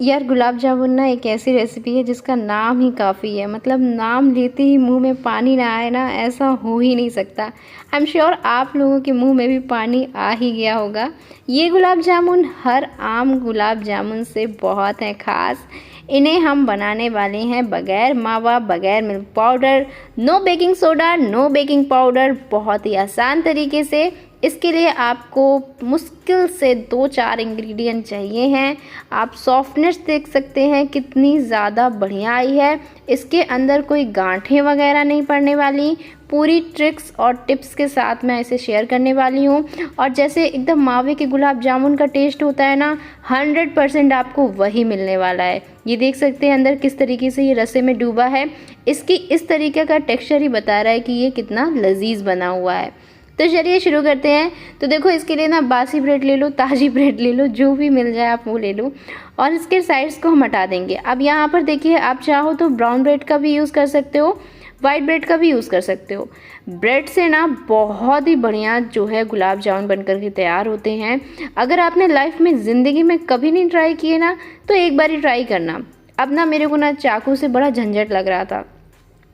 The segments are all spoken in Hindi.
यार गुलाब जामुन ना एक ऐसी रेसिपी है जिसका नाम ही काफ़ी है। मतलब नाम लेते ही मुंह में पानी ना आए ना, ऐसा हो ही नहीं सकता। आई एम श्योर आप लोगों के मुंह में भी पानी आ ही गया होगा। ये गुलाब जामुन हर आम गुलाब जामुन से बहुत है ख़ास। इन्हें हम बनाने वाले हैं बगैर मावा, बगैर milk powder, no baking soda, no baking powder, बहुत ही आसान तरीके से। इसके लिए आपको मुश्किल से 2-4 इंग्रेडिएंट चाहिए हैं। आप सॉफ्टनेस देख सकते हैं कितनी ज़्यादा बढ़िया आई है। इसके अंदर कोई गांठें वगैरह नहीं पड़ने वाली। पूरी ट्रिक्स और टिप्स के साथ मैं इसे शेयर करने वाली हूँ। और जैसे एकदम मावे के गुलाब जामुन का टेस्ट होता है ना, 100% आपको वही मिलने वाला है। ये देख सकते हैं अंदर किस तरीके से ये रसे में डूबा है। इसकी इस तरीके का टेक्सचर ही बता रहा है कि ये कितना लजीज बना हुआ है। तो चलिए शुरू करते हैं। तो देखो इसके लिए ना बासी ब्रेड ले लो, ताज़ी ब्रेड ले लो, जो भी मिल जाए आप वो ले लो। और इसके साइड्स को हम हटा देंगे। अब यहाँ पर देखिए, आप चाहो तो ब्राउन ब्रेड का भी यूज़ कर सकते हो, वाइट ब्रेड का भी यूज़ कर सकते हो। ब्रेड से ना बहुत ही बढ़िया जो है गुलाब जामुन बनकर के तैयार होते हैं। अगर आपने लाइफ में ज़िंदगी में कभी नहीं ट्राई किए ना, तो एक बार ही ट्राई करना। अब ना मेरे को ना चाकू से बड़ा झंझट लग रहा था,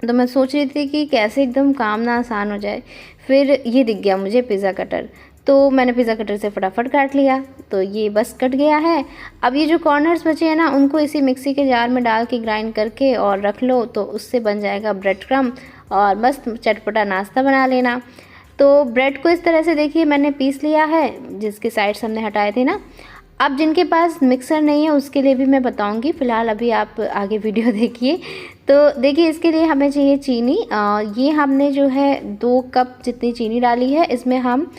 तो मैं सोच रही थी कि कैसे एकदम काम ना आसान हो जाए। फिर ये दिख गया मुझे पिज़्ज़ा कटर, तो मैंने पिज़्ज़ा कटर से फटाफट काट लिया। तो ये बस कट गया है। अब ये जो कॉर्नर्स बचे हैं ना, उनको इसी मिक्सी के जार में डाल के ग्राइंड करके और रख लो, तो उससे बन जाएगा ब्रेड क्रम्ब और मस्त चटपटा नाश्ता बना लेना। तो ब्रेड को इस तरह से देखिए मैंने पीस लिया है, जिसके साइड्स हमने हटाए थे ना। अब जिनके पास मिक्सर नहीं है उसके लिए भी मैं बताऊंगी, फ़िलहाल अभी आप आगे वीडियो देखिए। तो देखिए इसके लिए हमें चाहिए चीनी। ये हमने जो है 2 कप जितनी चीनी डाली है। इसमें हम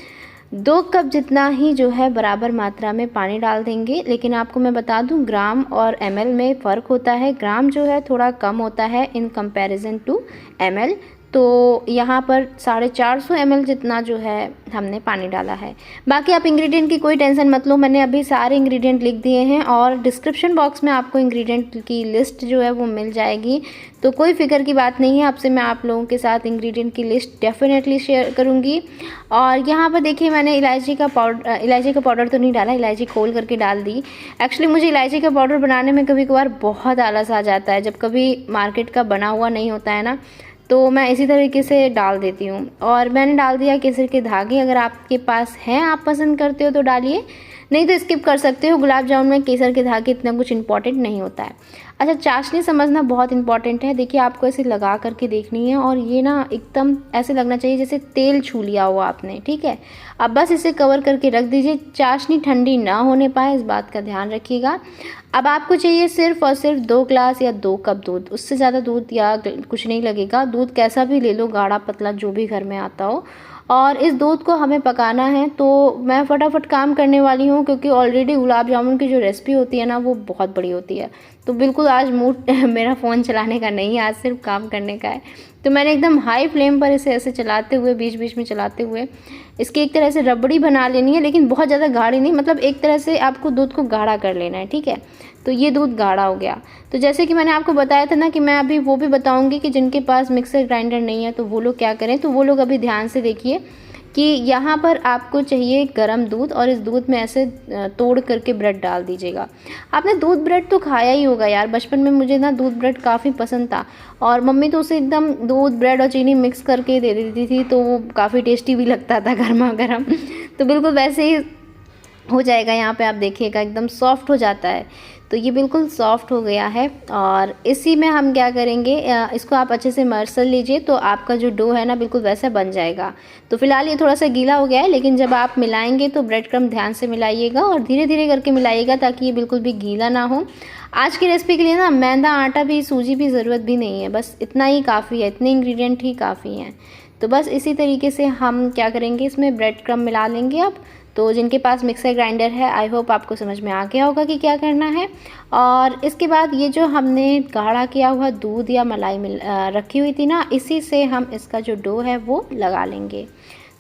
2 कप जितना ही जो है बराबर मात्रा में पानी डाल देंगे। लेकिन आपको मैं बता दूं, ग्राम और ml में फ़र्क होता है। ग्राम जो है थोड़ा कम होता है इन कंपैरिजन टू ml। तो यहाँ पर 450 ml जितना जो है हमने पानी डाला है। बाकी आप इंग्रेडिएंट की कोई टेंशन मत लो, मैंने अभी सारे इंग्रेडिएंट लिख दिए हैं और डिस्क्रिप्शन बॉक्स में आपको इंग्रेडिएंट की लिस्ट जो है वो मिल जाएगी। तो कोई फिक्र की बात नहीं है, आपसे मैं आप लोगों के साथ इंग्रेडिएंट की लिस्ट डेफिनेटली शेयर करूँगी। और यहाँ पर देखिए मैंने इलायची का पाउडर तो नहीं डाला, इलायची खोल करके डाल दी। एक्चुअली मुझे इलायची का पाउडर बनाने में कभी कभार बहुत आलस आ जाता है, जब कभी मार्केट का बना हुआ नहीं होता है ना, तो मैं इसी तरीके से डाल देती हूँ। और मैंने डाल दिया केसर के धागे, अगर आपके पास हैं, आप पसंद करते हो तो डालिए, नहीं तो स्किप कर सकते हो। गुलाब जामुन में केसर के धागे इतना कुछ इंपॉर्टेंट नहीं होता है। अच्छा, चाशनी समझना बहुत इंपॉर्टेंट है। देखिए आपको ऐसे लगा करके देखनी है और ये ना एकदम ऐसे लगना चाहिए जैसे तेल छू लिया हो आपने, ठीक है। अब बस इसे कवर करके रख दीजिए। चाशनी ठंडी ना होने पाए, इस बात का ध्यान रखिएगा। अब आपको चाहिए सिर्फ और सिर्फ 2 ग्लास या 2 कप दूध, उससे ज़्यादा दूध या कुछ नहीं लगेगा। दूध कैसा भी ले लो, गाढ़ा पतला जो भी घर में आता हो। और इस दूध को हमें पकाना है। तो मैं फटाफट काम करने वाली हूँ, क्योंकि ऑलरेडी गुलाब जामुन की जो रेसिपी होती है ना वो बहुत बड़ी होती है। तो बिल्कुल आज मूड मेरा फ़ोन चलाने का नहीं है, आज सिर्फ काम करने का है। तो मैंने एकदम हाई फ्लेम पर इसे ऐसे चलाते हुए, बीच बीच में चलाते हुए इसकी एक तरह से रबड़ी बना लेनी है, लेकिन बहुत ज़्यादा गाढ़ी नहीं, मतलब एक तरह से आपको दूध को गाढ़ा कर लेना है, ठीक है। तो ये दूध गाढ़ा हो गया। तो जैसे कि मैंने आपको बताया था ना कि मैं अभी वो भी बताऊंगी कि जिनके पास मिक्सर ग्राइंडर नहीं है तो वो लोग क्या करें। तो वो लोग अभी ध्यान से देखिए कि यहाँ पर आपको चाहिए गरम दूध, और इस दूध में ऐसे तोड़ करके ब्रेड डाल दीजिएगा। आपने दूध ब्रेड तो खाया ही होगा यार, बचपन में मुझे ना दूध ब्रेड काफ़ी पसंद था, और मम्मी तो उसे एकदम दूध ब्रेड और चीनी मिक्स करके दे देती थी, तो वो काफ़ी टेस्टी भी लगता था गर्मा गर्म। तो बिल्कुल वैसे ही हो जाएगा। यहाँ पे आप देखिएगा एकदम सॉफ्ट हो जाता है। तो ये बिल्कुल सॉफ्ट हो गया है। और इसी में हम क्या करेंगे, इसको आप अच्छे से मसल लीजिए, तो आपका जो डो है ना बिल्कुल वैसा बन जाएगा। तो फिलहाल ये थोड़ा सा गीला हो गया है, लेकिन जब आप मिलाएंगे तो ब्रेड क्रम्ब ध्यान से मिलाइएगा और धीरे धीरे करके मिलाइएगा, ताकि ये बिल्कुल भी गीला ना हो। आज की रेसिपी के लिए ना मैदा, आटा भी, सूजी भी ज़रूरत भी नहीं है, बस इतना ही काफ़ी है, इतने इंग्रेडिएंट ही काफ़ी हैं। तो बस इसी तरीके से हम क्या करेंगे, इसमें ब्रेड क्रम्ब मिला लेंगे अब। तो जिनके पास मिक्सर ग्राइंडर है, आई होप आपको समझ में आ गया होगा कि क्या करना है। और इसके बाद ये जो हमने गाढ़ा किया हुआ दूध या मलाई रखी हुई थी ना, इसी से हम इसका जो डो है वो लगा लेंगे।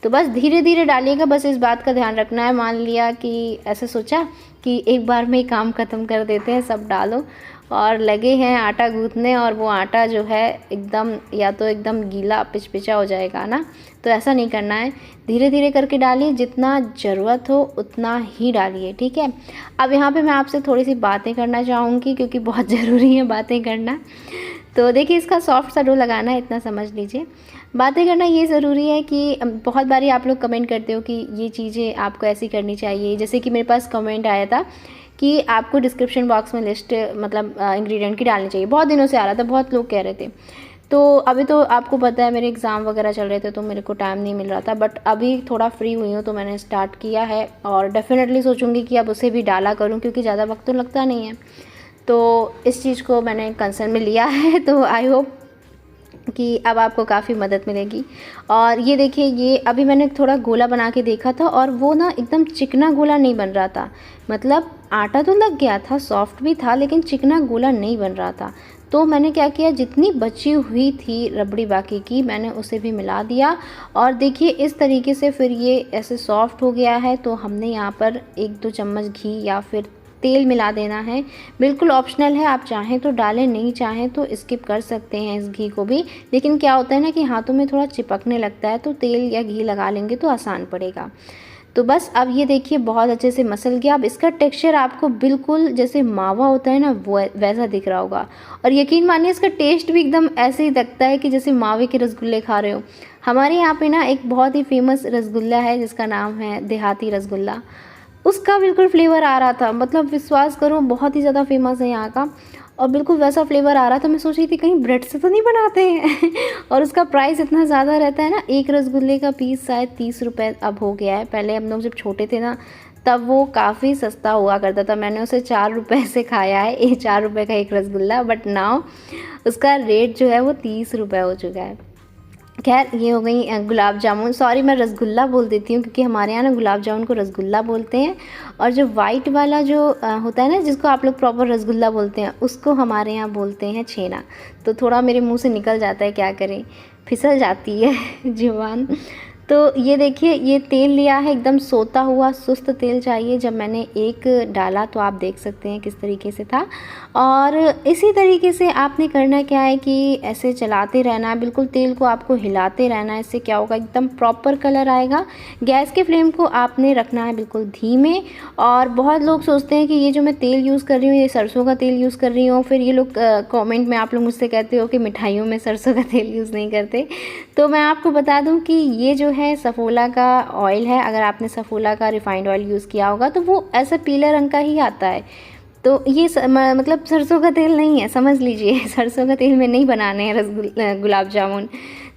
तो बस धीरे धीरे डालिएगा, बस इस बात का ध्यान रखना है। मान लिया कि ऐसे सोचा कि एक बार में ही काम ख़त्म कर देते हैं, सब डालो और लगे हैं आटा गूँथने, और वो आटा जो है एकदम या तो एकदम गीला पिचपिचा हो जाएगा ना, तो ऐसा नहीं करना है। धीरे धीरे करके डालिए, जितना ज़रूरत हो उतना ही डालिए, ठीक है। अब यहाँ पे मैं आपसे थोड़ी सी बातें करना चाहूँगी, क्योंकि बहुत ज़रूरी है बातें करना। तो देखिए, इसका सॉफ्ट सा डो लगाना है, इतना समझ लीजिए। बातें करना ये ज़रूरी है कि बहुत बारी आप लोग कमेंट करते हो कि ये चीज़ें आपको ऐसी करनी चाहिए। जैसे कि मेरे पास कमेंट आया था कि आपको डिस्क्रिप्शन बॉक्स में लिस्ट मतलब इंग्रेडिएंट की डालनी चाहिए। बहुत दिनों से आ रहा था, बहुत लोग कह रहे थे। तो अभी तो आपको पता है मेरे एग्ज़ाम वगैरह चल रहे थे, तो मेरे को टाइम नहीं मिल रहा था, बट अभी थोड़ा फ्री हुई हूँ तो मैंने स्टार्ट किया है, और डेफ़िनेटली सोचूंगी कि अब उसे भी डाला करूँ, क्योंकि ज़्यादा वक्त तो लगता नहीं है। तो इस चीज़ को मैंने कंसर्न में लिया है, तो आई होप कि अब आपको काफ़ी मदद मिलेगी। और ये देखिए, ये अभी मैंने थोड़ा गोला बना के देखा था, और वो ना एकदम चिकना गोला नहीं बन रहा था। मतलब आटा तो लग गया था, सॉफ्ट भी था, लेकिन चिकना गोला नहीं बन रहा था। तो मैंने क्या किया, जितनी बची हुई थी रबड़ी बाकी की, मैंने उसे भी मिला दिया, और देखिए इस तरीके से फिर ये ऐसे सॉफ्ट हो गया है। तो हमने यहाँ पर 1-2 चम्मच घी या फिर तेल मिला देना है। बिल्कुल ऑप्शनल है, आप चाहें तो डालें, नहीं चाहें तो स्किप कर सकते हैं इस घी को भी। लेकिन क्या होता है ना कि हाथों में थोड़ा चिपकने लगता है, तो तेल या घी लगा लेंगे तो आसान पड़ेगा। तो बस अब ये देखिए बहुत अच्छे से मसल गया। अब इसका टेक्सचर आपको बिल्कुल जैसे मावा होता है ना, वो वैसा दिख रहा होगा। और यकीन मानिए, इसका टेस्ट भी एकदम ऐसे ही लगता है कि जैसे मावे के रसगुल्ले खा रहे हो। हमारे यहाँ पे ना एक बहुत ही फेमस रसगुल्ला है जिसका नाम है देहाती रसगुल्ला। उसका बिल्कुल फ्लेवर आ रहा था, मतलब विश्वास करो बहुत ही ज़्यादा फेमस है यहाँ का, और बिल्कुल वैसा फ्लेवर आ रहा था। मैं सोच रही थी कहीं ब्रेड से तो नहीं बनाते हैं और उसका प्राइस इतना ज़्यादा रहता है ना, एक रसगुल्ले का पीस शायद 30 रुपये अब हो गया है। पहले हम लोग जब छोटे थे ना, तब वो काफ़ी सस्ता हुआ करता था। मैंने उसे 4 रुपये से खाया है, ये 4 रुपये का एक रसगुल्ला, बट नाउ उसका रेट जो है वो 30 रुपये हो चुका है। खैर, ये हो गई गुलाब जामुन। सॉरी, मैं रसगुल्ला बोल देती हूँ, क्योंकि हमारे यहाँ ना गुलाब जामुन को रसगुल्ला बोलते हैं, और जो वाइट वाला जो होता है ना, जिसको आप लोग प्रॉपर रसगुल्ला बोलते हैं, उसको हमारे यहाँ बोलते हैं छेना। तो थोड़ा मेरे मुंह से निकल जाता है, क्या करें, फिसल जाती है ज़ुबान। तो ये देखिए, ये तेल लिया है, एकदम सोता हुआ सुस्त तेल चाहिए। जब मैंने एक डाला तो आप देख सकते हैं किस तरीके से था। और इसी तरीके से आपने करना क्या है कि ऐसे चलाते रहना है, बिल्कुल तेल को आपको हिलाते रहना है। इससे क्या होगा, एकदम प्रॉपर कलर आएगा। गैस के फ्लेम को आपने रखना है बिल्कुल धीमे। और बहुत लोग सोचते हैं कि ये जो मैं तेल यूज़ कर रही हूँ, ये सरसों का तेल यूज़ कर रही हूँ। फिर ये लोग कमेंट में आप लोग मुझसे कहते हो कि मिठाइयों में सरसों का तेल यूज़ नहीं करते। तो मैं आपको बता दूं कि ये जो है सफोला का ऑयल है। अगर आपने सफोला का रिफाइंड ऑयल यूज़ किया होगा तो वो ऐसा पीले रंग का ही आता है। तो ये मतलब सरसों का तेल नहीं है, समझ लीजिए सरसों का तेल में नहीं बनाने हैं गुलाब जामुन।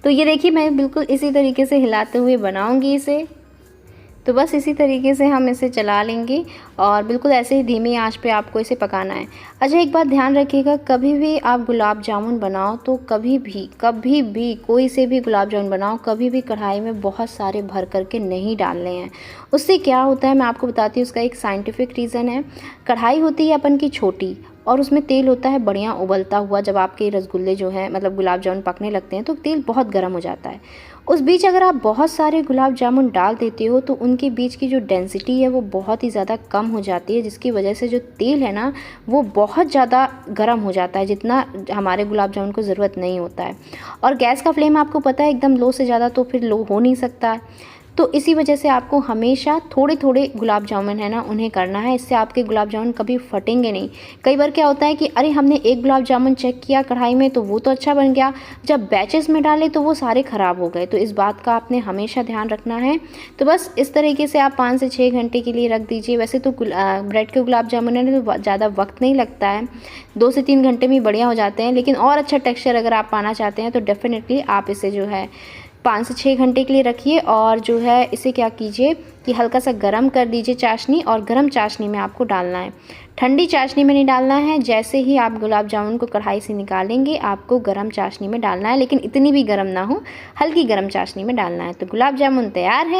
तो ये देखिए, मैं बिल्कुल इसी तरीके से हिलाते हुए बनाऊंगी इसे। तो बस इसी तरीके से हम इसे चला लेंगे, और बिल्कुल ऐसे ही धीमी आंच पे आपको इसे पकाना है। अच्छा, एक बात ध्यान रखिएगा, कभी भी आप गुलाब जामुन बनाओ तो कभी भी कोई से भी गुलाब जामुन बनाओ, कभी भी कढ़ाई में बहुत सारे भर करके नहीं डालने हैं। उससे क्या होता है मैं आपको बताती हूँ, उसका एक साइंटिफिक रीज़न है। कढ़ाई होती है अपन की छोटी, और उसमें तेल होता है बढ़िया उबलता हुआ। जब आपके रसगुल्ले जो हैं मतलब गुलाब जामुन पकने लगते हैं तो तेल बहुत गर्म हो जाता है। उस बीच अगर आप बहुत सारे गुलाब जामुन डाल देते हो तो उनके बीच की जो डेंसिटी है वो बहुत ही ज़्यादा कम हो जाती है, जिसकी वजह से जो तेल है ना वो बहुत ज़्यादा गर्म हो जाता है, जितना हमारे गुलाब जामुन को ज़रूरत नहीं होता है। और गैस का फ्लेम आपको पता है एकदम लो से ज़्यादा तो फिर लो हो नहीं सकता। तो इसी वजह से आपको हमेशा थोड़े थोड़े गुलाब जामुन है ना उन्हें करना है। इससे आपके गुलाब जामुन कभी फटेंगे नहीं। कई बार क्या होता है कि अरे हमने एक गुलाब जामुन चेक किया कढ़ाई में तो वो तो अच्छा बन गया, जब बैचेस में डाले तो वो सारे ख़राब हो गए। तो इस बात का आपने हमेशा ध्यान रखना है। तो बस इस तरीके से आप 5 से 6 घंटे के लिए रख दीजिए। वैसे तो ब्रेड के गुलाब जामुन है तो ज़्यादा वक्त नहीं लगता है, 2 से 3 घंटे में बढ़िया हो जाते हैं। लेकिन और अच्छा टेक्स्चर अगर आप पाना चाहते हैं तो डेफिनेटली आप इसे जो है 5 से 6 घंटे के लिए रखिए। और जो है इसे क्या कीजिए कि हल्का सा गरम कर दीजिए चाशनी, और गरम चाशनी में आपको डालना है, ठंडी चाशनी में नहीं डालना है। जैसे ही आप गुलाब जामुन को कढ़ाई से निकालेंगे आपको गरम चाशनी में डालना है, लेकिन इतनी भी गरम ना हो, हल्की गरम चाशनी में डालना है। तो गुलाब जामुन तैयार है।